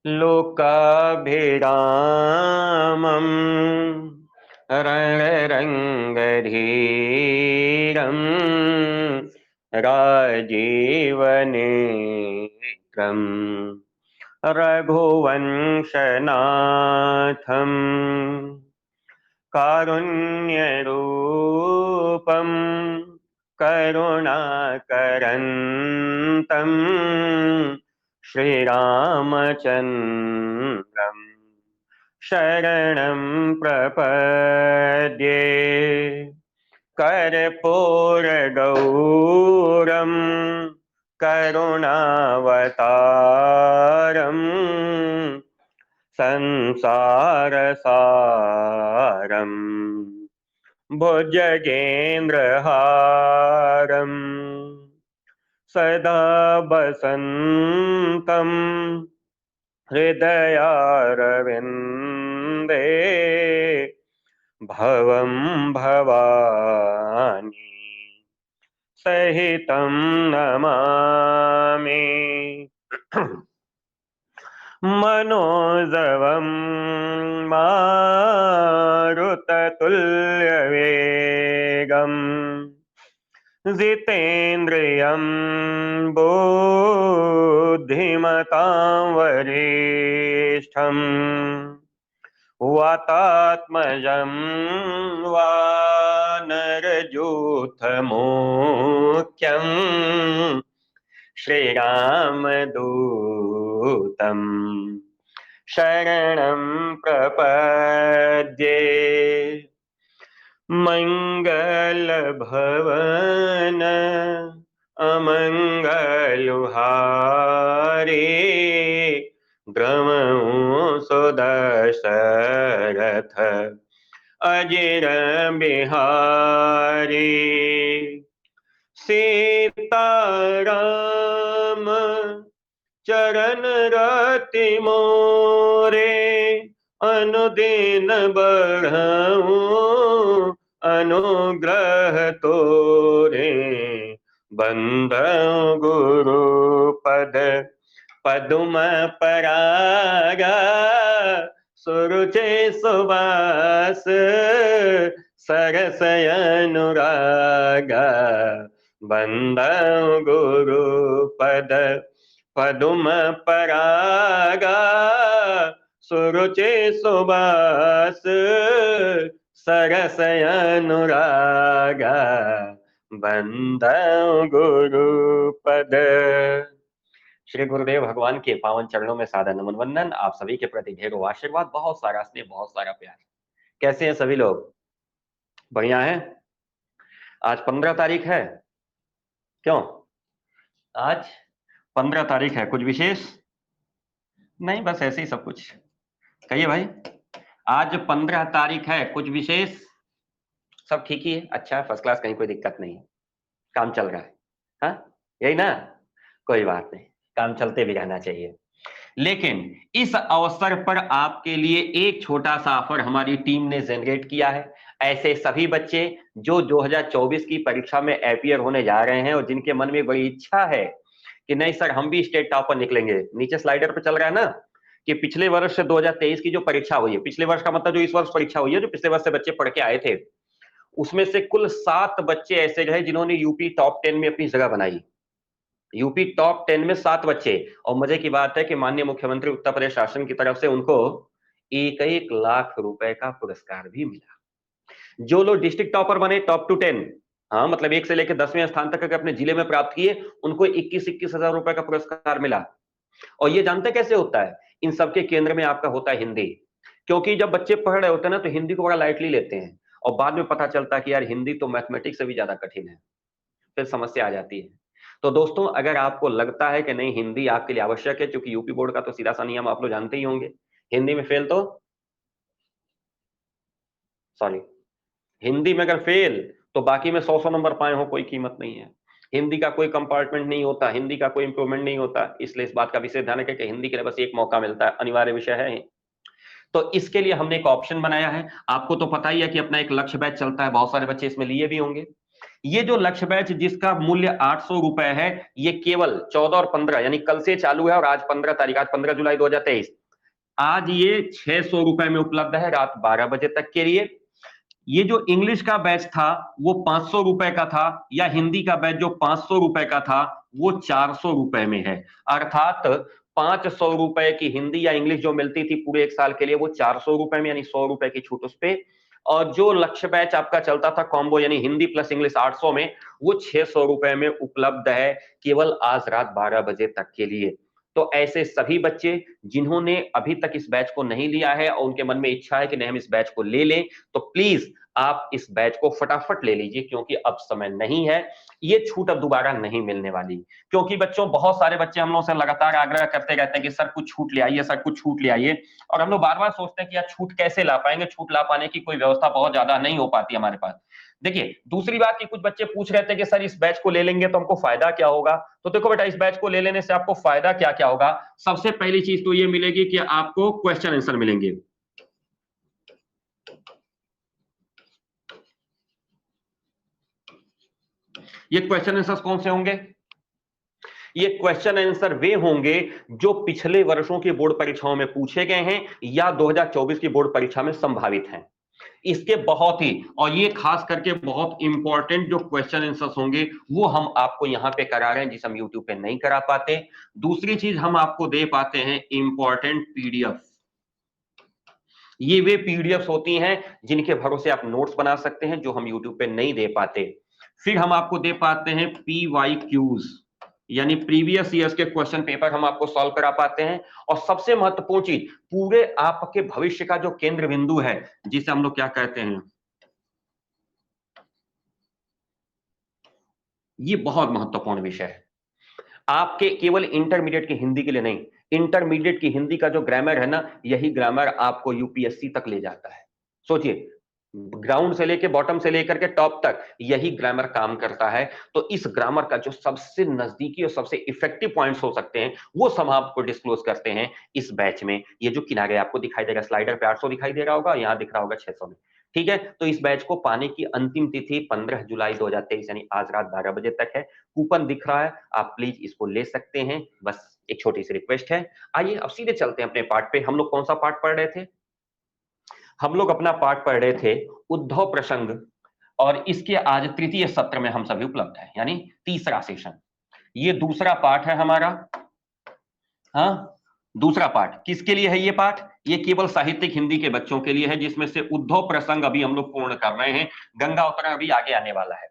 लोकाभिरामम् रणरङ्गधीरम् राजीवनेत्रम् रघुवंशनाथम् कारुण्यरूपम् करुणाकरन्तम् श्रीरामचन्द्रम् शरणं प्रपद्ये। कर्पूरगौरम् करुणावतारम् संसारसारम् भुजगेन्द्रहारम् सदा वसन्तम् हृदयारविन्दे भवं भवानी सहितं नमामि। मनोजवं मारुततुल्यवेगम् जितेन्द्रियं बुद्धिमतां वरिष्ठम् वातात्मजं वानरयूथमुख्यम् श्रीरामदूतम् शरणं प्रपद्ये। मंगलभवन अमंगलहारी द्रवहु सुदशरथ अजिर बिहारी। सीताराम चरण रति मोरे अनुदिन बढ़ऊ अनुग्रह तोरे। बंधु गुरु पद पदुम परागा सुरुचि सुबास सरस अनुरागा। बंधु गुरु पद पदुम परागा सुरुचि सुबास सरस अनुरागा। बंधु गुरु पद। श्री गुरुदेव भगवान के पावन चरणों में सादर नमन वंदन। आप सभी के प्रति ढेरों आशीर्वाद, बहुत सारा स्नेह, बहुत सारा प्यार। कैसे हैं सभी लोग? बढ़िया है। आज 15 तारीख है। क्यों आज 15 तारीख है? कुछ विशेष नहीं, बस ऐसे ही सब कुछ। कहिए भाई, आज 15 तारीख है, कुछ विशेष? सब ठीक ही है, अच्छा, फर्स्ट क्लास, कहीं कोई दिक्कत नहीं है, काम चल रहा है। हाँ, यही ना? कोई बात नहीं, काम चलते भी रहना चाहिए। लेकिन इस अवसर पर आपके लिए एक छोटा सा ऑफर हमारी टीम ने जनरेट किया है। ऐसे सभी बच्चे जो 2024 की परीक्षा में अपीयर होने जा रहे हैं और जिनके मन में बड़ी इच्छा है कि नहीं सर हम भी स्टेट टॉपर निकलेंगे। नीचे स्लाइडर पे चल रहा है ना कि पिछले वर्ष से 2023 की जो परीक्षा हुई है, पिछले वर्ष का मतलब जो इस वर्ष परीक्षा हुई है, जो पिछले वर्ष से बच्चे पढ़ के आए थे, उसमें से कुल 7 बच्चे ऐसे रहे जिन्होंने यूपी टॉप 10 में अपनी जगह बनाई। यूपी टॉप 10 में 7 बच्चे। और मजे की बात है कि माननीय मुख्यमंत्री उत्तर प्रदेश शासन की तरफ से उनको 1-1 लाख रुपए का पुरस्कार भी मिला। जो लोग डिस्ट्रिक्ट टॉपर बने, टॉप टू 10, हाँ मतलब 1 से लेकर 10वें स्थान तक के अपने जिले में प्राप्त किए, उनको 21-21 हजार रुपए का पुरस्कार मिला। और ये जानते कैसे होता है? इन सबके केंद्र में आपका होता है हिंदी। क्योंकि जब बच्चे पढ़ रहे होते हैं ना तो हिंदी को बड़ा लाइटली लेते हैं, और बाद में पता चलता है कि यार हिंदी तो मैथमेटिक्स से भी ज्यादा कठिन है, फिर समस्या आ जाती है। तो दोस्तों, अगर आपको लगता है कि नहीं हिंदी आपके लिए आवश्यक है, क्योंकि यूपी बोर्ड का तो सीधा सा नियम आप लोग जानते ही होंगे, हिंदी में फेल तो सॉरी, हिंदी में अगर फेल तो बाकी में 100 नंबर पाए हो कोई कीमत नहीं है। हिंदी का कोई कंपार्टमेंट नहीं होता, हिंदी का कोई इंप्रूवमेंट नहीं होता। इसलिए इस बात का विशेष ध्यान रखें कि हिंदी के लिए बस एक मौका मिलता है, अनिवार्य विषय है। तो इसके लिए हमने एक ऑप्शन बनाया है। आपको तो पता ही है कि अपना एक लक्ष्य बैच चलता है, बहुत सारे बच्चे इसमें लिए भी होंगे। ये जो लक्ष्य बैच जिसका मूल्य 800 रुपए है, ये केवल 14 और 15 यानी कल से चालू है और आज 15 तारीख, आज 15 जुलाई 2023, आज ये 600 रुपए में उपलब्ध है रात 12 बजे तक के लिए। ये जो इंग्लिश का बैच था वो 500 रुपए का था, या हिंदी का बैच जो 500 रुपए का था वो 400 रुपए में है। अर्थात 500 रुपए की हिंदी या इंग्लिश जो मिलती थी पूरे एक साल के लिए वो 400 रुपए में, यानी 100 रुपए की छूट उस पे। और जो लक्ष्य बैच आपका चलता था कॉम्बो यानी हिंदी प्लस इंग्लिश 800 में, वो 600 रुपए में उपलब्ध है केवल आज रात 12 बजे तक के लिए। तो ऐसे सभी बच्चे जिन्होंने अभी तक इस बैच को नहीं लिया है और उनके मन में इच्छा है कि नहीं हम इस बैच को ले लें, तो प्लीज आप इस बैच को फटाफट ले लीजिए, क्योंकि अब समय नहीं है। ये छूट अब दोबारा नहीं मिलने वाली, क्योंकि बच्चों बहुत सारे बच्चे हम लोग से लगातार आग्रह करते रहते हैं कि सर कुछ छूट ले आइए, सर कुछ छूट ले आइए, और हम लोग बार बार सोचते हैं कि यार छूट कैसे ला पाएंगे, छूट ला पाने की कोई व्यवस्था बहुत ज्यादा नहीं हो पाती हमारे पास। देखिए दूसरी बात कि कुछ बच्चे पूछ रहे थे कि सर इस बैच को ले लेंगे तो हमको फायदा क्या होगा। तो देखो बेटा, इस बैच को ले लेने से आपको फायदा क्या क्या होगा। सबसे पहली चीज तो ये मिलेगी कि आपको क्वेश्चन आंसर मिलेंगे। ये क्वेश्चन आंसर कौन से होंगे? ये क्वेश्चन आंसर वे होंगे जो पिछले वर्षों की बोर्ड परीक्षाओं में पूछे गए हैं या 2024 की बोर्ड परीक्षा में संभावित हैं। इसके बहुत ही, और ये खास करके बहुत इंपॉर्टेंट जो क्वेश्चन आंसर्स होंगे वो हम आपको यहां पे करा रहे हैं, जिसे हम यूट्यूब पे नहीं करा पाते। दूसरी चीज हम आपको दे पाते हैं इंपॉर्टेंट पीडीएफ। ये वे पीडीएफ होती हैं जिनके भरोसे आप नोट्स बना सकते हैं, जो हम यूट्यूब पे नहीं दे पाते। फिर हम आपको दे पाते हैं PYQs, यानी प्रीवियस ईयर्स के क्वेश्चन पेपर हम आपको सॉल्व करा पाते हैं। और सबसे महत्वपूर्ण चीज, पूरे आपके भविष्य का जो केंद्र बिंदु है, जिसे हम लोग क्या कहते हैं, ये बहुत महत्वपूर्ण विषय है आपके, केवल इंटरमीडिएट की हिंदी के लिए नहीं। इंटरमीडिएट की हिंदी का जो ग्रामर है ना, यही ग्रामर आपको यूपीएससी तक ले जाता है। सोचिए, ग्राउंड से लेके बॉटम से लेकर के टॉप तक यही ग्रामर काम करता है। तो इस ग्रामर का जो सबसे नजदीकी और सबसे इफेक्टिव पॉइंट्स हो सकते हैं वो सब आपको डिस्क्लोज करते हैं इस बैच में। ये जो किनारे आपको दिखाई देगा, स्लाइडर पे 800 दिखाई दे रहा होगा, यहां दिख रहा होगा 600 में। ठीक है, तो इस बैच को पाने की अंतिम तिथि 15 जुलाई 2023 यानी आज रात 12 बजे तक है। कूपन दिख रहा है, आप प्लीज इसको ले सकते हैं, बस एक छोटी सी रिक्वेस्ट है। आइए अब सीधे चलते हैं अपने पाठ पे। हम लोग कौन सा पाठ पढ़ रहे थे? हम लोग अपना पाठ पढ़ रहे थे उद्धव प्रसंग, और इसके आज तृतीय सत्र में हम सभी उपलब्ध हैं, यानी तीसरा सेशन। ये दूसरा पाठ है हमारा। हाँ, दूसरा पाठ किसके लिए है? ये पाठ ये केवल साहित्यिक हिंदी के बच्चों के लिए है, जिसमें से उद्धव प्रसंग अभी हम लोग पूर्ण कर रहे हैं। गंगा अवतरण अभी आगे आने वाला है।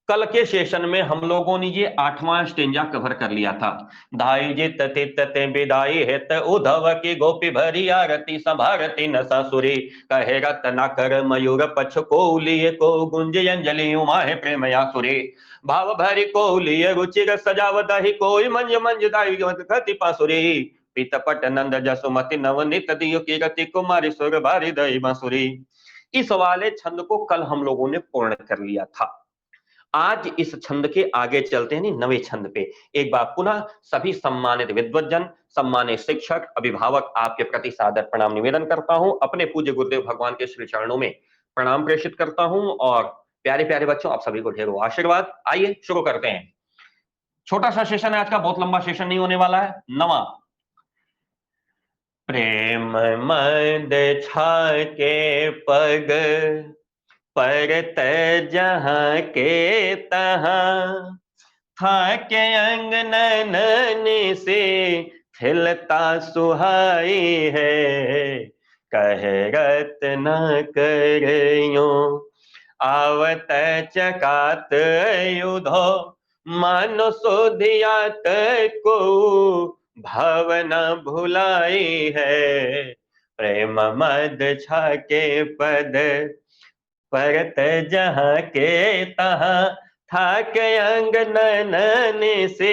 कल के सेशन में हम लोगों ने ये 8वां स्टेंजा कवर कर लिया था। धाई जित तित ते बिदाई हेत उद्धव की गोपी भरी आरती संभारती न सासुरी, कहे रत्ना कर मयूर पछ को लिए को गुंज अंजलि उमा है प्रेम यासुरी, भाव भरी को लिए रुचिर सजावत ही कोई मंज मंज दाई कति पासुरी, पीतपट नंद जसुमति नवनीत दियो की गति कुमारी सुर भारी दई बांसुरी। इस वाले छंद को कल हम लोगों ने पूर्ण कर लिया था। आज इस छंद के आगे चलते हैं नवे छंद पे। एक बार पुनः सभी सम्मानित विद्वज्जन, सम्मानित शिक्षक, अभिभावक आपके प्रति सादर प्रणाम निवेदन करता हूं। अपने पूज्य गुरुदेव भगवान के श्री चरणों में प्रणाम प्रेषित करता हूं, और प्यारे प्यारे बच्चों आप सभी को ढेरों आशीर्वाद। आइए शुरू करते हैं। छोटा सा सेशन है आज का, बहुत लंबा सेशन नहीं होने वाला है। नवा, प्रेम मद छाके पग परत जहां के तहां, था के अंगनन से खिलता सुहाई है, कह रत्ना करियो आवत चकात युधो, मानो सोधियात को भावना भुलाई है, प्रेम मद छाके पद परत जहां के तहां, था के अंगनन से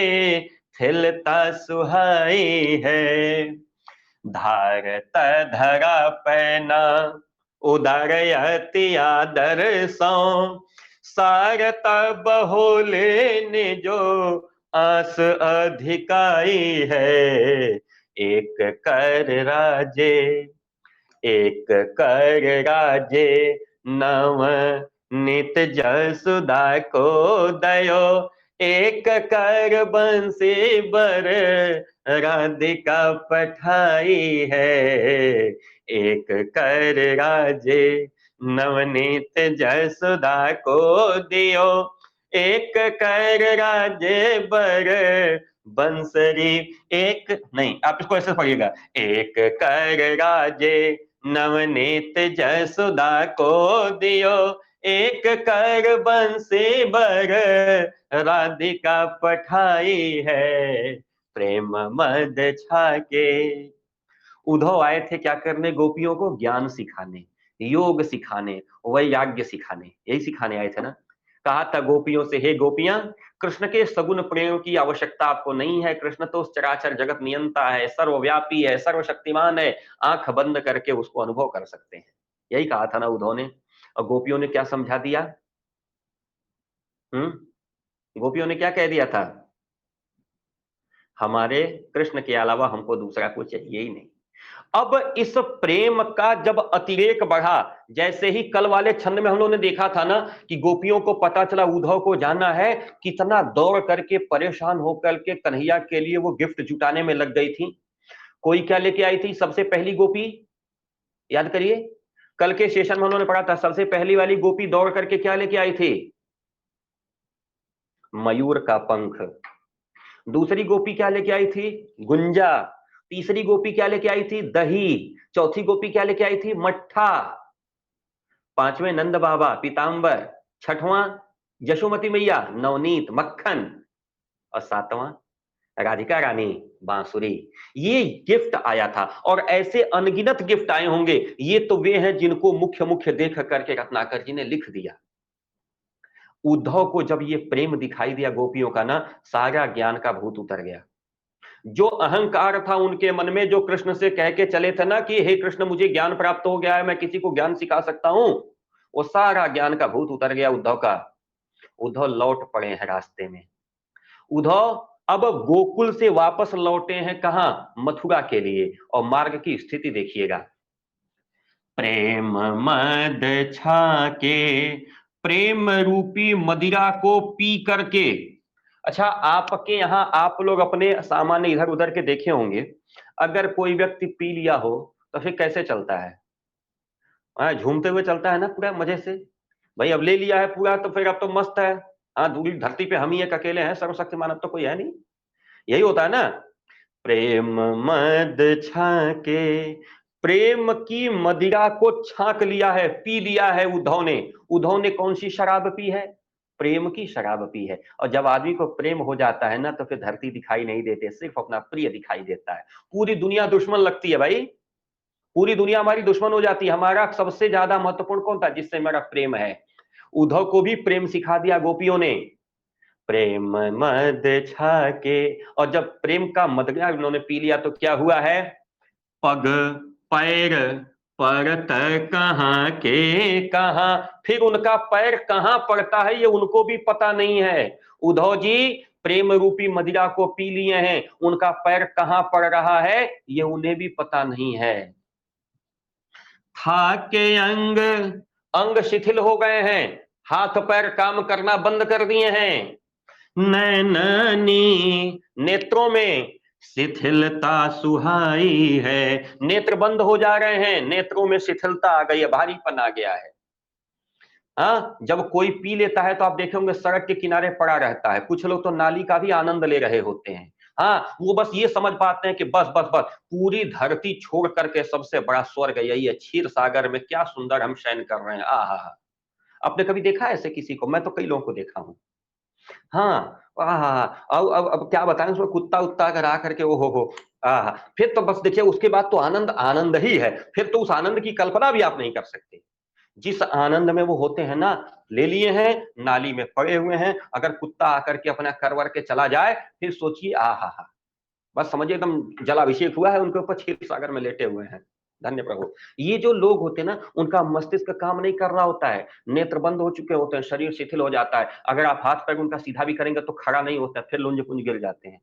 खिलता सुहाई है, धारत धरा पैना उदारयति आदर सौ, सारता बहोले ने जो आस अधिकाई है, एक कर राजे एक कर राजे नव नित जसुदा को दयो, एक कर बंसी बर, राधिका पठाई है। एक कर राजे नवनीत जसुदा को दियो, एक कर राजे बर, बंसरी एक नहीं, आप इसको ऐसे पढ़िएगा, एक कर राजे नवनीत जसुदा को दियो, एक कर बंसी बर, राधिका पठाई है। प्रेम मद छाके। उद्धव आए थे क्या करने? गोपियों को ज्ञान सिखाने, योग सिखाने, वैराग्य सिखाने, यही सिखाने आए थे ना। कहा था गोपियों से, हे गोपियां, कृष्ण के सगुण प्रेम की आवश्यकता आपको नहीं है। कृष्ण तो चराचर जगत नियंता है, सर्वव्यापी है, सर्वशक्तिमान है। आंख बंद करके उसको अनुभव कर सकते हैं। यही कहा था ना उद्धव ने। और गोपियों ने क्या समझा दिया? गोपियों ने क्या कह दिया था? हमारे कृष्ण के अलावा हमको दूसरा कुछ चाहिए ही नहीं। अब इस प्रेम का जब अतिरेक बढ़ा, जैसे ही कल वाले छंद में हम लोगों ने देखा था ना कि गोपियों को पता चला उद्धव को जाना है, कितना दौड़ करके परेशान होकर के कन्हैया के लिए वो गिफ्ट जुटाने में लग गई थी। कोई क्या लेके आई थी सबसे पहली गोपी? याद करिए, कल के सेशन में उन्होंने पढ़ा था, सबसे पहली वाली गोपी दौड़ करके क्या लेके आई थी? मयूर का पंख। दूसरी गोपी क्या लेके आई थी? गुंजा। तीसरी गोपी क्या लेके आई थी? दही। चौथी गोपी क्या लेके आई थी? मट्ठा। पांचवें नंद बाबा पीतांबर। छठवां यशोमती मैया नवनीत मक्खन। और सातवां राधिका रानी बांसुरी। ये गिफ्ट आया था, और ऐसे अनगिनत गिफ्ट आए होंगे। ये तो वे हैं जिनको मुख्य मुख्य देख करके रत्नाकर जी ने लिख दिया। उद्धव को जब ये प्रेम दिखाई दिया गोपियों का ना, सारा ज्ञान का भूत उतर गया। जो अहंकार था उनके मन में, जो कृष्ण से कह के चले थे ना कि हे कृष्ण मुझे ज्ञान प्राप्त हो गया है, मैं किसी को ज्ञान सिखा सकता हूं, वो सारा ज्ञान का भूत उतर गया उद्धव का। उद्धव लौट पड़े हैं रास्ते में। उद्धव अब गोकुल से वापस लौटे हैं कहां? मथुरा के लिए। और मार्ग की स्थिति देखिएगा। प्रेम मद छाके, प्रेम रूपी मदिरा को पी करके। अच्छा, आपके यहां आप लोग अपने सामान्य इधर उधर के देखे होंगे, अगर कोई व्यक्ति पी लिया हो तो फिर कैसे चलता है? झूमते हुए चलता है ना, पूरा मजे से। भाई अब ले लिया है पूरा तो फिर अब तो मस्त है। हाँ, दूरी धरती पे हम ही एक अकेले हैं, सर्वशक्तिमान अब तो कोई है नहीं। यही होता है ना। प्रेम मद छाके, प्रेम की मदिरा को छाक लिया है, पी लिया है उद्धव ने। उद्धव ने कौन सी शराब पी है? प्रेम की शराब पी है। और जब आदमी को प्रेम हो जाता है ना, तो फिर धरती दिखाई नहीं देते, सिर्फ अपना प्रिय दिखाई देता है। पूरी दुनिया दुश्मन लगती है भाई, पूरी दुनिया हमारी दुश्मन हो जाती है। हमारा सबसे ज्यादा महत्वपूर्ण कौन था? जिससे हमारा प्रेम है। उद्धव को भी प्रेम सिखा दिया गोपियों ने। प्रेम मद छाके, और जब प्रेम का मदगा उन्होंने पी लिया तो क्या हुआ है? पग पैर पड़त कहाँ के कहाँ। फिर उनका पैर कहाँ पड़ता है ये उनको भी पता नहीं है। उद्धव जी प्रेम रूपी मदिरा को पी लिए हैं, उनका पैर कहाँ पड़ रहा है ये उन्हें भी पता नहीं है। था के अंग, अंग शिथिल हो गए हैं, हाथ पैर काम करना बंद कर दिए हैं। नैननी, नेत्रों में शिथिलता सुहाई है। नेत्र बंद हो जा रहे हैं, नेत्रों में शिथिलता आ गई है, भारीपन आ गया है। हाँ, जब कोई पी लेता है तो आप देखेंगे सड़क के किनारे पड़ा रहता है। कुछ लोग तो नाली का भी आनंद ले रहे होते हैं। हाँ, वो बस ये समझ पाते हैं कि बस बस बस पूरी धरती छोड़ करके सबसे बड़ा स्वर्ग यही है, क्षीर सागर में क्या सुंदर हम शयन कर रहे हैं। आहा, आपने कभी देखा है ऐसे किसी को? मैं तो कई लोगों को देखा हूं। हाँ, आहा, अब क्या बताएं, उसमें कुत्ता उत्ता अगर आ करके ओ हो, आहा, फिर तो बस देखिए उसके बाद तो आनंद आनंद ही है। फिर तो उस आनंद की कल्पना भी आप नहीं कर सकते। जिस आनंद में वो होते हैं ना, ले लिए हैं, नाली में पड़े हुए हैं, अगर कुत्ता आकर के अपना करवर के चला जाए, फिर सोचिए आहा हा, बस समझिए एकदम जलाभिषेक हुआ है उनके ऊपर, क्षीर सागर में लेटे हुए हैं। धन्य प्रभु। ये जो लोग होते हैं ना, उनका मस्तिष्क काम नहीं कर रहा होता है, नेत्र बंद हो चुके होते हैं, शरीर शिथिल हो जाता है। अगर आप हाथ पैर उनका सीधा भी करेंगे तो खड़ा नहीं होता, फिर लुंज पुंज गिर जाते हैं।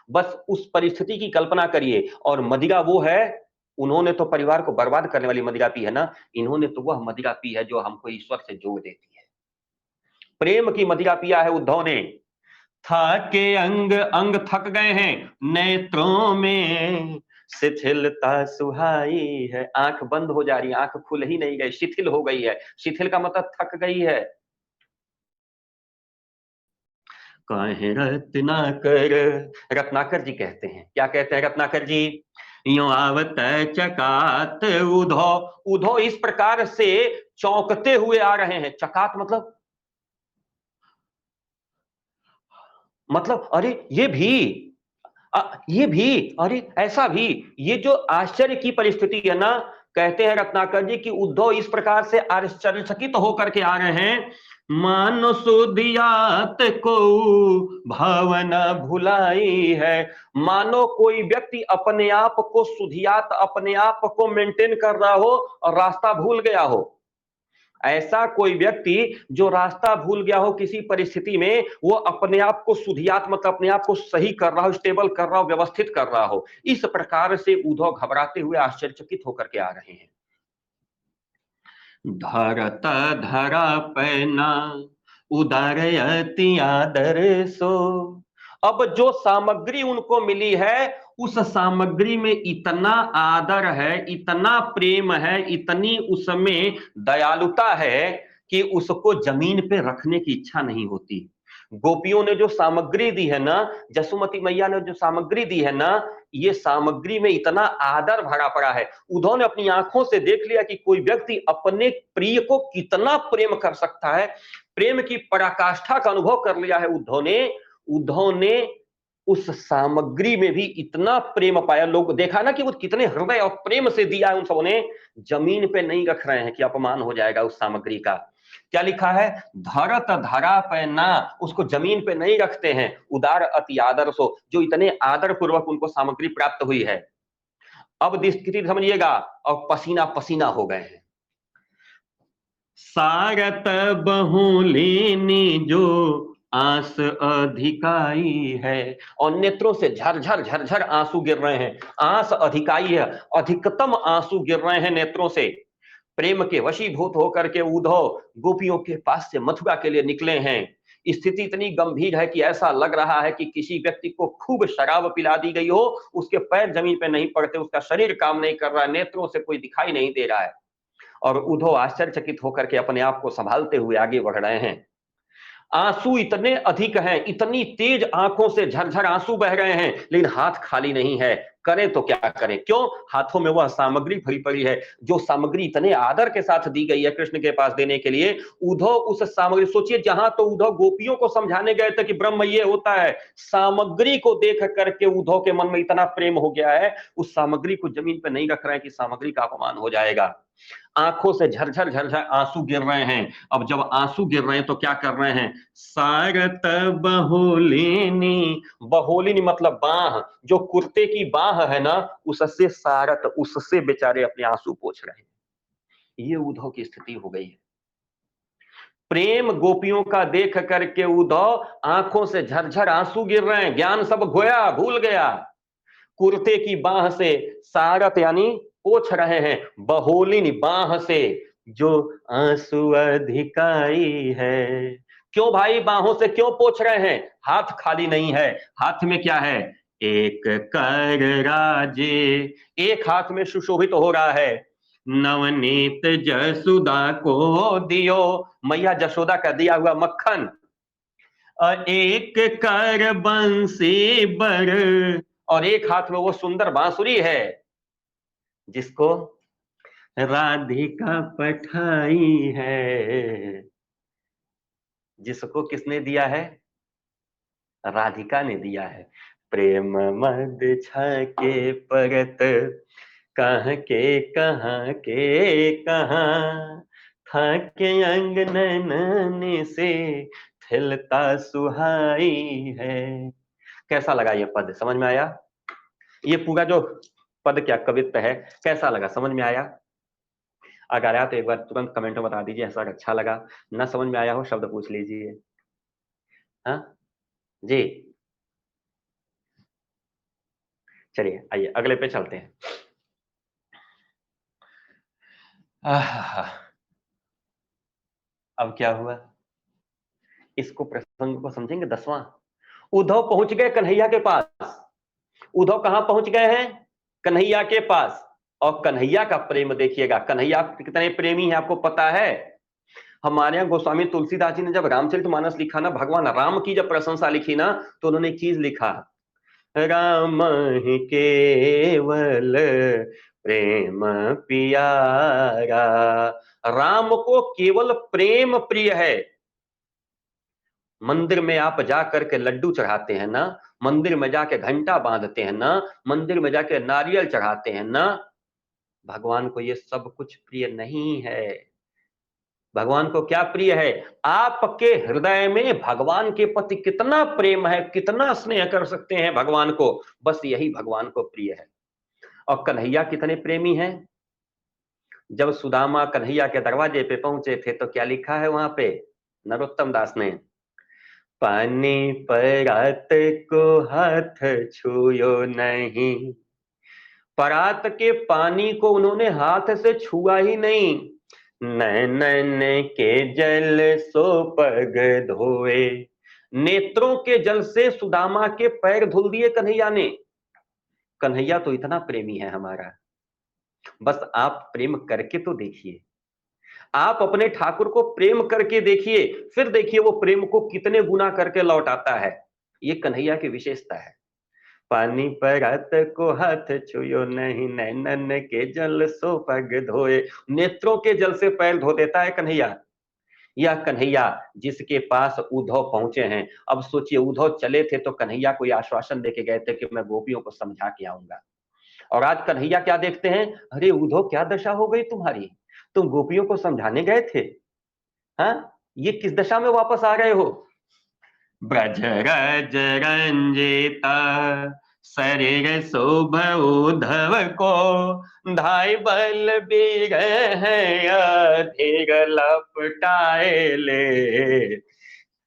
बस उस परिस्थिति की कल्पना करिए। और मदिरा वो है, उन्होंने तो परिवार को बर्बाद करने वाली मदिरा पी है ना, इन्होंने तो वह मदिरा पी है जो हमको ईश्वर से जोड़ देती है। प्रेम की मदिरा पिया है उद्धव ने। थाके अंग अंग थक गए हैं, नेत्रों में शिथिलता सुहाई है। आंख बंद हो जा रही है, आंख खुल ही नहीं गई, शिथिल हो गई है। शिथिल का मतलब थक गई है। काहे रत्नाकर, रत्नाकर जी कहते हैं, क्या कहते हैं रत्नाकर जी? यो आवत चकात उधो, उधो इस प्रकार से चौंकते हुए आ रहे हैं। चकात मतलब अरे ये भी, अरे ऐसा भी। ये जो आश्चर्य की परिस्थिति है ना, कहते हैं रत्नाकर जी कि उद्धव इस प्रकार से आश्चर्यचकित होकर के आ रहे हैं, मानो सुधियात को भावना भुलाई है। मानो कोई व्यक्ति अपने आप को सुधियात, अपने आप को मेंटेन कर रहा हो और रास्ता भूल गया हो। ऐसा कोई व्यक्ति जो रास्ता भूल गया हो किसी परिस्थिति में, वो अपने आप को सुधियात मतलब अपने आप को सही कर रहा हो, स्टेबल कर रहा हो, व्यवस्थित कर रहा हो। इस प्रकार से उद्धव घबराते हुए आश्चर्यचकित होकर के आ रहे हैं। धरत धरा पैना उदारयति आदर सो। अब जो सामग्री उनको मिली है, उस सामग्री में इतना आदर है, इतना प्रेम है, इतनी उसमें दयालुता है कि उसको जमीन पे रखने की इच्छा नहीं होती। गोपियों ने जो सामग्री दी है ना, जसुमती मैया ने जो सामग्री दी है ना, ये सामग्री में इतना आदर भरा पड़ा है। उद्धव ने अपनी आंखों से देख लिया कि कोई व्यक्ति अपने प्रिय को कितना प्रेम कर सकता है। प्रेम की पराकाष्ठा का अनुभव कर लिया है उद्धव ने उस सामग्री में भी इतना प्रेम पाया। लोग देखा ना कि वो कितने हृदय और प्रेम से दिया है उन सबों ने। जमीन पे नहीं रख रहे हैं कि अपमान हो जाएगा उस सामग्री का। क्या लिखा है? धरत धरा पे ना, उसको जमीन पे नहीं रखते हैं। उदार अति आदर सो, जो इतने आदर पूर्वक उनको सामग्री प्राप्त हुई है। अब स्थिति समझिएगा, और पसीना पसीना हो गए हैं। सारत बहुलीनी जो आंस अधिकाई है, और नेत्रों से झरझर झरझर आंसू गिर रहे हैं। आंस अधिकाई है, अधिकतम आंसू गिर रहे हैं नेत्रों से। प्रेम के वशीभूत होकर के उद्धव गोपियों के पास से मथुरा के लिए निकले हैं। स्थिति इतनी गंभीर है कि ऐसा लग रहा है कि किसी व्यक्ति को खूब शराब पिला दी गई हो, उसके पैर जमीन पे नहीं पड़ते, उसका शरीर काम नहीं कर रहा है, नेत्रों से कोई दिखाई नहीं दे रहा है। और उद्धव आश्चर्यचकित होकर के अपने आप को संभालते हुए आगे बढ़ रहे हैं। आंसू इतने अधिक हैं, इतनी तेज आंखों से झरझर आंसू बह रहे हैं, लेकिन हाथ खाली नहीं है। करें तो क्या करें? क्यों? हाथों में वह सामग्री भरी पड़ी है, जो सामग्री इतने आदर के साथ दी गई है कृष्ण के पास देने के लिए। उद्धव उस सामग्री, सोचिए, जहां तो उद्धव गोपियों को समझाने गए थे कि ब्रह्म ये होता है, सामग्री को देख करके उद्धव के मन में इतना प्रेम हो गया है, उस सामग्री को जमीन पर नहीं रख रहे हैं कि सामग्री का अपमान हो जाएगा। आंखों से झरझर झरझर आंसू गिर रहे हैं। अब जब आंसू गिर रहे हैं तो क्या कर रहे हैं? सारत बहुलिनी, बहुलिनी मतलब बाह, जो कुर्ते की बाह है ना, उससे सारत, उससे बेचारे अपने आंसू पोंछ रहे हैं। ये उद्धव की स्थिति हो गई है। प्रेम गोपियों का देख करके उद्धव आंखों से झरझर आंसू गिर रहे हैं, ज्ञान सब खोया, भूल गया। कुर्ते की बाह से सारत यानी पोछ रहे हैं, बहोलिन बाह से जो आंसू अधिकाई है। क्यों भाई, बाहों से क्यों पोछ रहे हैं? हाथ खाली नहीं है। हाथ में क्या है? एक कर राजे, एक हाथ में सुशोभित हो रहा है। नवनीत जसोदा को दियो, मैया जसोदा का दिया हुआ मक्खन। एक कर बंसी बर, और एक हाथ में वो सुंदर बांसुरी है जिसको राधिका पठाई है। जिसको किसने दिया है? राधिका ने दिया है। प्रेम मद छके परत, कहाँ के कहाँ, था के अंग नैनन से खिलता सुहाई है। कैसा लगा ये पद? समझ में आया? ये पूरा जो पद क्या कवित्व है, कैसा लगा? समझ में आया? अगर आया तो एक बार तुरंत कमेंट में बता दीजिए, ऐसा अच्छा लगा। ना समझ में आया हो, शब्द पूछ लीजिए। हाँ जी, चलिए आइए अगले पे चलते हैं। आह, अब क्या हुआ? इसको प्रसंग को समझेंगे 10वां। उद्धव पहुंच गए कन्हैया के पास। उद्धव कहां पहुंच गए हैं? कन्हैया के पास। और कन्हैया का प्रेम देखिएगा, कन्हैया कितने प्रेमी है आपको पता है? हमारे यहाँ गोस्वामी तुलसीदास जी ने जब रामचरितमानस लिखा ना, भगवान राम की जब प्रशंसा लिखी ना, तो उन्होंने एक चीज लिखा, राम ही केवल प्रेम पियारा। राम को केवल प्रेम प्रिय है। मंदिर में आप जा करके लड्डू चढ़ाते हैं ना, मंदिर में जाके घंटा बांधते हैं ना, मंदिर में जाके नारियल चढ़ाते हैं ना, भगवान को ये सब कुछ प्रिय नहीं है। भगवान को क्या प्रिय है? आपके हृदय में भगवान के प्रति कितना प्रेम है, कितना स्नेह कर सकते हैं भगवान को, बस यही भगवान को प्रिय है। और कन्हैया कितने प्रेमी हैं? जब सुदामा कन्हैया के दरवाजे पे पहुंचे थे तो क्या लिखा है वहां पे नरोत्तम दास ने? पानी परात को हाथ छुयो नहीं। परात के पानी को उन्होंने हाथ से छुआ ही नहीं। नैनन के जल सो पग धोए। नेत्रों के जल से सुदामा के पैर धुल दिए कन्हैया ने। कन्हैया तो इतना प्रेमी है हमारा, बस आप प्रेम करके तो देखिए। आप अपने ठाकुर को प्रेम करके देखिए, फिर देखिए वो प्रेम को कितने गुना करके लौट आता है। ये कन्हैया की विशेषता है। पानी परात को हाथ छुयो नहीं, नैनन के जल सो पग धोए। नेत्रों के जल से पैर धो देता है कन्हैया। यह कन्हैया जिसके पास उद्धव पहुंचे हैं। अब सोचिए, उद्धव चले थे तो कन्हैया को आश्वासन देके गए थे कि मैं गोपियों को समझा के आऊंगा, और आज कन्हैया क्या देखते हैं? अरे उद्धव क्या दशा हो गई तुम्हारी, तुम गोपियों को समझाने गए थे, हाँ ये किस दशा में वापस आ गए हो? ब्रज रज रंजिता शरीर शोभ उद्धव को, धाय बल बीर है अधीर लपटाए ले।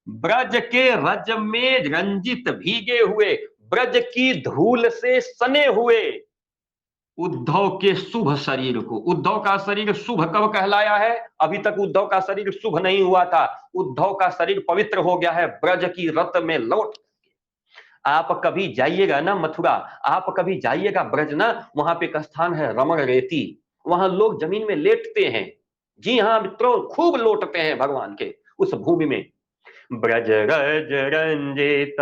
ब्रज के रज में रंजित भीगे हुए, ब्रज की धूल से सने हुए उद्धव के शुभ शरीर को, उद्धव का शरीर शुभ कब कहलाया है? अभी तक उद्धव का शरीर शुभ नहीं हुआ था। उद्धव का शरीर पवित्र हो गया है ब्रज की रत में लौट। आप कभी जाइएगा ना मथुरा, आप कभी जाइएगा ब्रज ना, वहां पे एक स्थान है रमण रेती, वहां लोग जमीन में लेटते हैं। जी हाँ मित्रों, खूब लौटते हैं भगवान के उस भूमि में। ब्रज रज रंजित,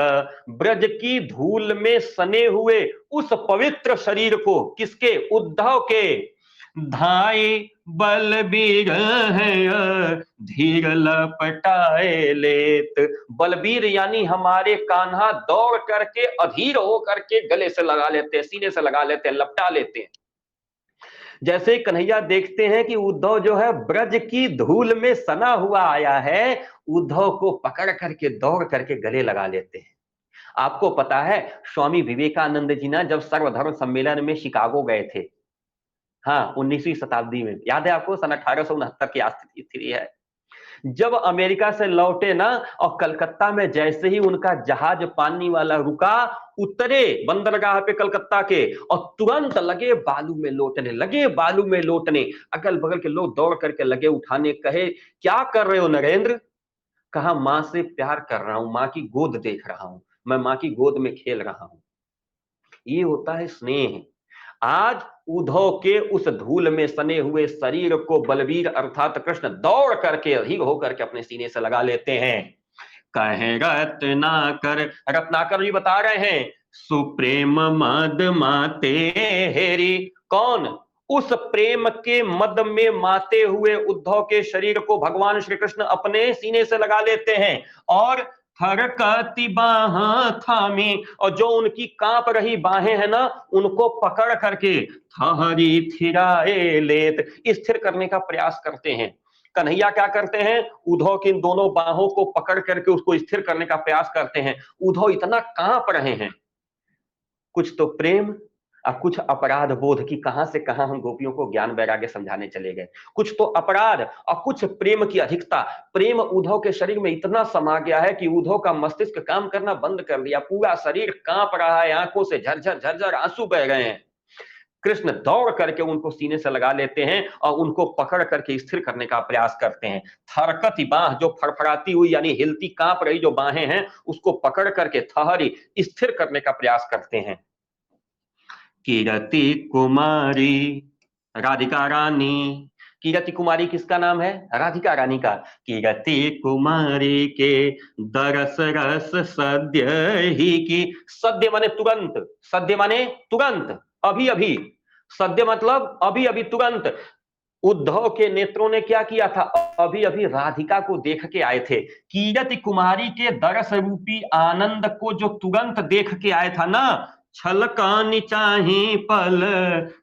ब्रज की धूल में सने हुए उस पवित्र शरीर को, किसके? उद्धव के। धाई बलबीर है धीर लपटाए लेत। बलबीर यानी हमारे कान्हा दौड़ करके अधीर हो करके गले से लगा लेते, सीने से लगा लेते, लपटा लेते हैं। जैसे कन्हैया देखते हैं कि उद्धव जो है ब्रज की धूल में सना हुआ आया है, उद्धव को पकड़ करके दौड़ करके गले लगा लेते हैं। आपको पता है स्वामी विवेकानंद जी ना जब सर्वधर्म सम्मेलन में शिकागो गए थे, हाँ 19वीं शताब्दी में, याद है आपको? सन 1869 की स्थिति है। जब अमेरिका से लौटे ना और कलकत्ता में जैसे ही उनका जहाज पानी वाला रुका, उतरे बंदरगाह पे कलकत्ता के और तुरंत लगे बालू में लौटने, लगे बालू में लौटने। अगल बगल के लोग दौड़ करके लगे उठाने, कहे क्या कर रहे हो नरेंद्र? कहा मां से प्यार कर रहा हूं, मां की गोद देख रहा हूं, मैं मां की गोद में खेल रहा हूं। ये होता है स्नेह। आज उद्धव के उस धूल में सने हुए शरीर को बलवीर अर्थात कृष्ण दौड़ करके अधीर होकर के अपने सीने से लगा लेते हैं। कहे रत्नाकर, रत्नाकर जी बता रहे हैं, सुप्रेम मद माते हेरी। कौन? उस प्रेम के मद में माते हुए उद्धव के शरीर को भगवान श्री कृष्ण अपने सीने से लगा लेते हैं और थरकती बाहां थामी, और जो उनकी कांप रही बाहें हैं ना, उनको पकड़ करके थहरी थिराए लेत, स्थिर करने का प्रयास करते हैं। कन्हैया क्या करते हैं? उद्धव की इन दोनों बाहों को पकड़ करके उसको स्थिर करने का प्रयास करते हैं। उद्धव इतना कांप रहे हैं, कुछ तो प्रेम और कुछ अपराध बोध की कहां से कहां हम गोपियों को ज्ञान वैराग्य समझाने चले गए। कुछ तो अपराध और कुछ प्रेम की अधिकता। प्रेम उद्धव के शरीर में इतना समा गया है कि उद्धव का मस्तिष्क काम करना बंद कर दिया, पूरा शरीर कांप रहा है, आंखों से झरझर झरझर आंसू बह गए हैं। कृष्ण दौड़ करके उनको सीने से लगा लेते हैं और उनको पकड़ करके स्थिर करने का प्रयास करते हैं। थरकती बाह, जो फड़फड़ाती हुई यानी हिलती कांप रही जो बाहें हैं, उसको पकड़ करके ठहरी स्थिर करने का प्रयास करते हैं। कीरति कुमारी, राधिका रानी। कीरति कुमारी किसका नाम है? राधिका रानी का। कीरति कुमारी के दरस रस सद्य ही की। सद्य माने तुरंत, सद्य माने तुरंत, अभी अभी। सद्य मतलब अभी अभी, तुरंत। उद्धव के नेत्रों ने क्या किया था? अभी अभी राधिका को देख के आए थे। कीरति कुमारी के दरस रूपी आनंद को जो तुरंत देख के आए था ना, छलकानी चाही पल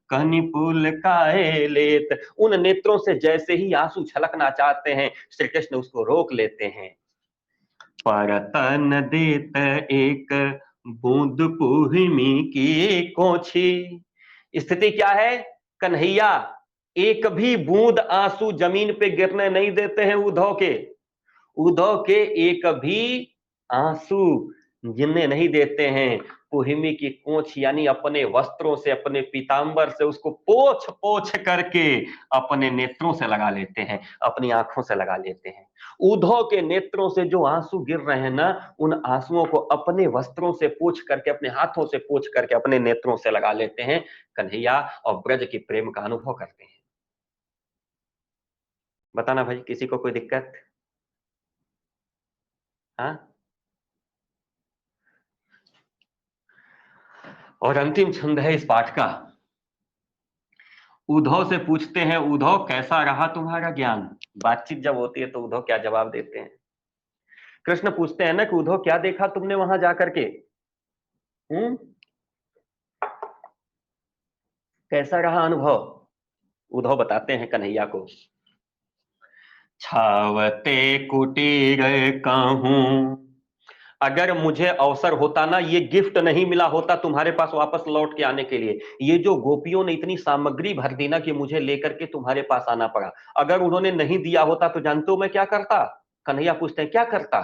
कनि पुल काए लेत। उन नेत्रों से जैसे ही आंसू छलकना चाहते हैं, श्री कृष्ण उसको रोक लेते हैं। परतन देत एक बूंद पुहिमी की कोछी। स्थिति क्या है? कन्हैया एक भी बूंद आंसू जमीन पे गिरने नहीं देते हैं उद्धव के। उद्धव के एक भी आंसू गिरने नहीं देते हैं। पुहिमी की कोंछ यानी अपने वस्त्रों से, अपने पीतांबर से उसको पोंछ पोंछ करके अपने नेत्रों से लगा लेते हैं, अपनी आंखों से लगा लेते हैं। उद्धव के नेत्रों से जो आंसू गिर रहे हैं ना, उन आंसुओं को अपने वस्त्रों से पोंछ करके, अपने हाथों से पोंछ करके अपने नेत्रों से लगा लेते हैं कन्हैया, और ब्रज की प्रेम का अनुभव करते हैं। बताना भाई, किसी को कोई दिक्कत? हाँ। और अंतिम छंद है इस पाठ का। उद्धव से पूछते हैं, उद्धव कैसा रहा तुम्हारा ज्ञान? बातचीत जब होती है तो उद्धव क्या जवाब देते हैं? कृष्ण पूछते हैं ना कि उद्धव क्या देखा तुमने वहां जाकर के? कैसा रहा अनुभव? उद्धव बताते हैं कन्हैया को, छावते कुटीर कहूं। अगर मुझे अवसर होता ना, ये गिफ्ट नहीं मिला होता तुम्हारे पास वापस लौट के आने के लिए, ये जो गोपियों ने इतनी सामग्री भर दी ना कि मुझे लेकर के तुम्हारे पास आना पड़ा, अगर उन्होंने नहीं दिया होता तो जानते हो मैं क्या करता? कन्हैया पूछते हैं क्या करता?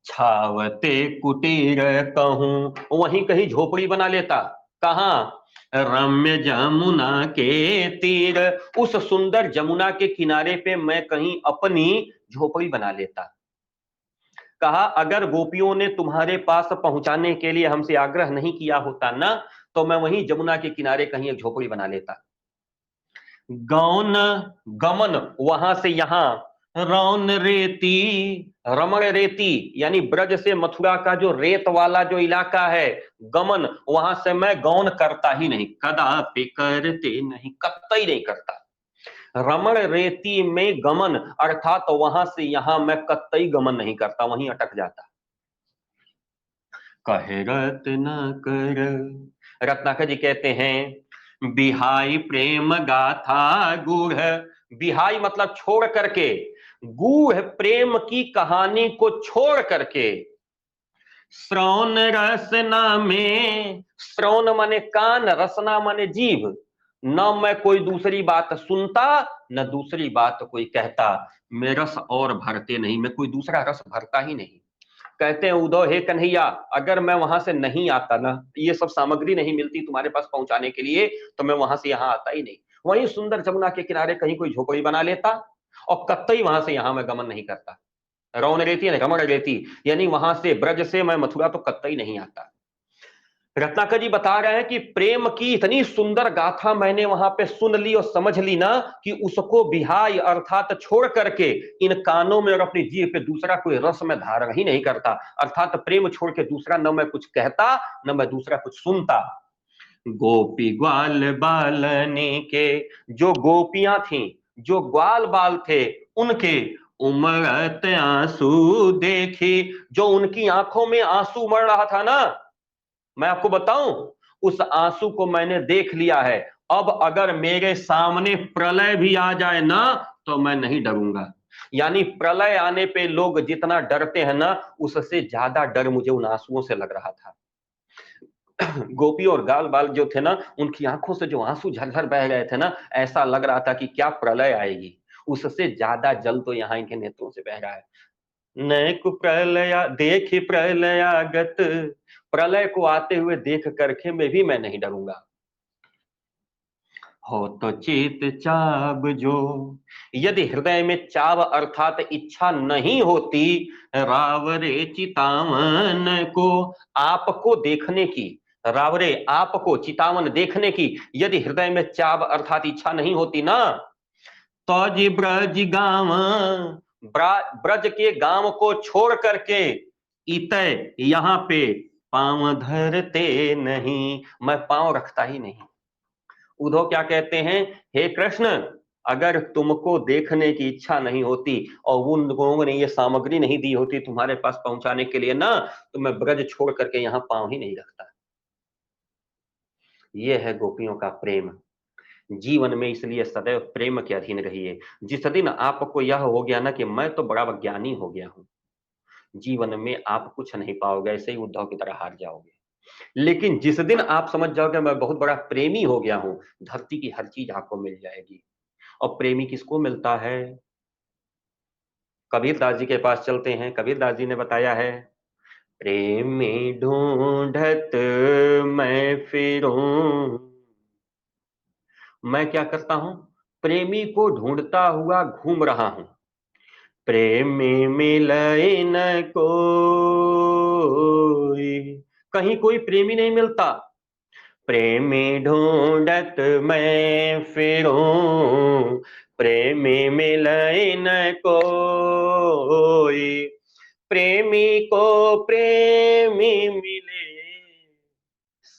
छावते कुटीर कहूं, वहीं कहीं झोपड़ी बना लेता। कहां? रम्य जमुना के तीर, उस सुंदर जमुना के किनारे पे मैं कहीं अपनी झोपड़ी बना लेता। कहा अगर गोपियों ने तुम्हारे पास पहुंचाने के लिए हमसे आग्रह नहीं किया होता ना, तो मैं वहीं जमुना के किनारे कहीं एक झोपड़ी बना लेता। गौन गमन, वहां से यहां। रौन रेती, रमण रेती यानी ब्रज से मथुरा का जो रेत वाला जो इलाका है, गमन, वहां से मैं गौन करता ही नहीं, कदापि करते नहीं, कतई नहीं करता। रमण रेती में गमन अर्थात तो वहां से यहां मैं कतई गमन नहीं करता, वहीं अटक जाता। कहे रत्नाकर, रत्नाकर जी कहते हैं बिहाई प्रेम गाथा गूढ़। बिहाई मतलब छोड़ करके, गूढ़ प्रेम की कहानी को छोड़ करके, श्रवण रसना में, श्रवण माने कान, रसना माने जीभ, न मैं कोई दूसरी बात सुनता न दूसरी बात कोई कहता। मैं रस और भरते नहीं, मैं कोई दूसरा रस भरता ही नहीं। कहते हैं उद्धव, हे कन्हैया, अगर मैं वहां से नहीं आता ना, ये सब सामग्री नहीं मिलती तुम्हारे पास पहुंचाने के लिए, तो मैं वहां से यहां आता ही नहीं। वहीं सुंदर जमुना के किनारे कहीं कोई झोपड़ी बना लेता, और कतई वहां से यहां मैं गमन नहीं करता। रौन रेती है रमण रेती, यानी वहां से ब्रज से मैं मथुरा तो कतई नहीं आता। रत्नाकर जी बता रहे हैं कि प्रेम की इतनी सुंदर गाथा मैंने वहां पे सुन ली और समझ ली ना, कि उसको बिहाई अर्थात छोड़ करके इन कानों में और अपनी जीभ पे दूसरा कोई रस में धारण ही नहीं करता। अर्थात प्रेम छोड़ के दूसरा न मैं कुछ कहता न मैं दूसरा कुछ सुनता। गोपी ग्वाल बालने के, जो गोपियां थीं, जो ग्वाल बाल थे, उनके उमड़त आंसू देखी, जो उनकी आंखों में आंसू उमड़ रहा था ना, मैं आपको बताऊं, उस आंसू को मैंने देख लिया है। अब अगर मेरे सामने प्रलय भी आ जाए ना, तो मैं नहीं डरूंगा। यानी प्रलय आने पे लोग जितना डरते हैं ना, उससे ज्यादा डर मुझे उन आंसुओं से लग रहा था। गोपी और गाल बाल जो थे ना, उनकी आंखों से जो आंसू झरझर बह गए थे ना, ऐसा लग रहा था कि क्या प्रलय आएगी। उससे ज्यादा जल तो यहाँ इनके नेत्रों से बह रहा है। नैक प्रलया देखी प्रलयागत, प्रलय को आते हुए देख करके मैं नहीं डरूंगा। हो तो चित चाव जो। यदि हृदय में चाव अर्थात इच्छा नहीं होती रावरे चितावन को, आपको देखने की, रावरे आपको चितावन देखने की यदि हृदय में चाव अर्थात इच्छा नहीं होती ना, तो जी ब्रज गांव, ब्रज के गांव को छोड़ करके इतय यहाँ पे पांव धरते नहीं, मैं पांव रखता ही नहीं। उद्धव क्या कहते हैं, हे कृष्ण, अगर तुमको देखने की इच्छा नहीं होती और उन लोगों ने ये सामग्री नहीं दी होती तुम्हारे पास पहुंचाने के लिए ना, तो मैं ब्रज छोड़ करके यहां पांव ही नहीं रखता। ये है गोपियों का प्रेम। जीवन में इसलिए सदैव प्रेम के अधीन रहिए। जिस दिन आपको यह हो गया ना कि मैं तो बड़ा विज्ञानी हो गया हूं, जीवन में आप कुछ नहीं पाओगे, ऐसे ही उद्धव की तरह हार जाओगे। लेकिन जिस दिन आप समझ जाओगे मैं बहुत बड़ा प्रेमी हो गया हूं, धरती की हर चीज आपको मिल जाएगी। और प्रेमी किसको मिलता है? कबीरदास जी के पास चलते हैं। कबीरदास जी ने बताया है, प्रेमी ढूंढत मैं फिरूं, मैं क्या करता हूं, प्रेमी को ढूंढता हुआ घूम रहा हूं। प्रेमी मिले न कोई, कहीं कोई प्रेमी नहीं मिलता। प्रेमी ढूंढत मैं फिरूं, प्रेमी मिले न कोई, प्रेमी को प्रेमी मिले,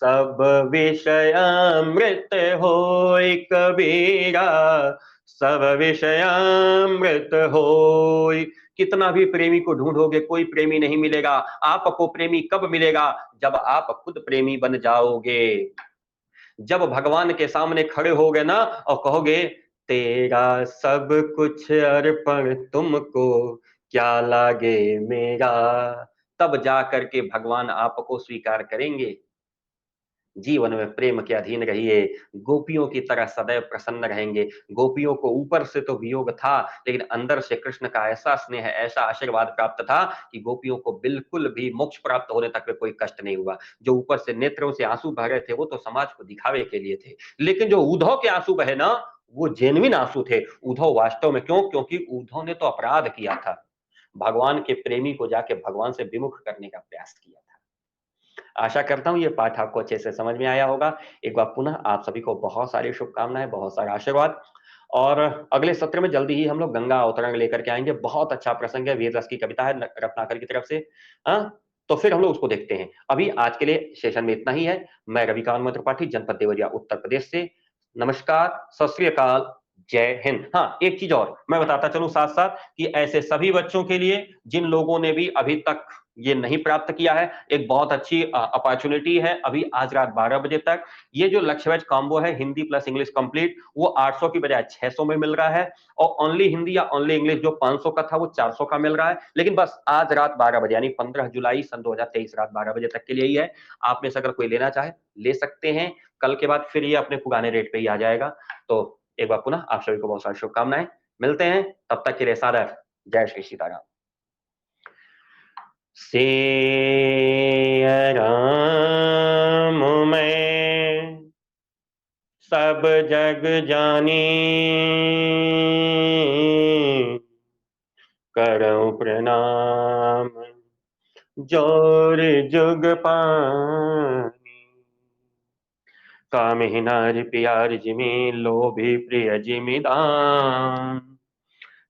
सब विषयामृत होय कबीरा, सब विषयामृत होय। कितना भी प्रेमी को ढूंढोगे कोई प्रेमी नहीं मिलेगा। आपको प्रेमी कब मिलेगा? जब आप खुद प्रेमी बन जाओगे। जब भगवान के सामने खड़े होगे ना और कहोगे तेरा सब कुछ अर्पण तुमको, क्या लागे मेरा, तब जा करके भगवान आपको स्वीकार करेंगे। जीवन में प्रेम के अधीन रहिए, गोपियों की तरह सदैव प्रसन्न रहेंगे। गोपियों को ऊपर से तो वियोग था, लेकिन अंदर से कृष्ण का ऐसा स्नेह, ऐसा आशीर्वाद प्राप्त था कि गोपियों को बिल्कुल भी मोक्ष प्राप्त होने तक में कोई कष्ट नहीं हुआ। जो ऊपर से नेत्रों से आंसू बह रहे थे वो तो समाज को दिखावे के लिए थे, लेकिन जो उद्धव के आंसू बहे ना, वो जेन्युइन आंसू थे। उद्धव वास्तव में, क्यों? क्योंकि उद्धव ने तो अपराध किया था, भगवान के प्रेमी को जाके भगवान से विमुख करने का प्रयास किया था। आशा करता हूँ ये पाठ आपको अच्छे से समझ में आया होगा। एक बार पुनः आप सभी को बहुत सारी शुभकामनाएं, बहुत सारा आशीर्वाद। और अगले सत्र में जल्दी ही हम लोग गंगा अवतरण लेकर के आएंगे। बहुत अच्छा प्रसंग है, वीर रस की कविता है रत्नाकर की तरफ से। हाँ, तो फिर हम लोग उसको देखते हैं। अभी आज के लिए सेशन में इतना ही है। मैं रविकांत त्रिपाठी, जनपद देवरिया, उत्तर प्रदेश से। नमस्कार, सत श्री अकाल, जय हिंद। हाँ, एक चीज और मैं बताता चलूं साथ साथ कि ऐसे सभी बच्चों के लिए जिन लोगों ने भी अभी तक ये नहीं प्राप्त किया है, एक बहुत अच्छी अपॉर्चुनिटी है। अभी आज रात 12 बजे तक ये जो लक्ष्य बैच कॉम्बो है, हिंदी प्लस इंग्लिश कंप्लीट, वो 800 की बजाय 600 में मिल रहा है। और ओनली हिंदी या ओनली इंग्लिश जो 500 का था वो 400 का मिल रहा है। लेकिन बस आज रात 12 बजे यानी 15 जुलाई सन 2023 रात 12 बजे तक के लिए ही है। आप में से अगर कोई लेना चाहे ले सकते हैं। कल के बाद फिर ये अपने पुराने रेट पे ही आ जाएगा। तो एक बार पुनः आप सभी को बहुत सारी शुभकामनाएं। मिलते हैं, तब तक के लिए सादर जय श्री सीताराम। सिया राम मैं सब जग जानी, करऊं प्रणाम जोर जुग पानी। कामिही नारि प्यार जिमि, लोभी प्रिय जिमि दान।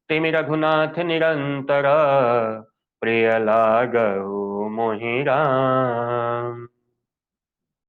तिमि रघुनाथ निरंतर, प्रिय लागहु मोहि राम।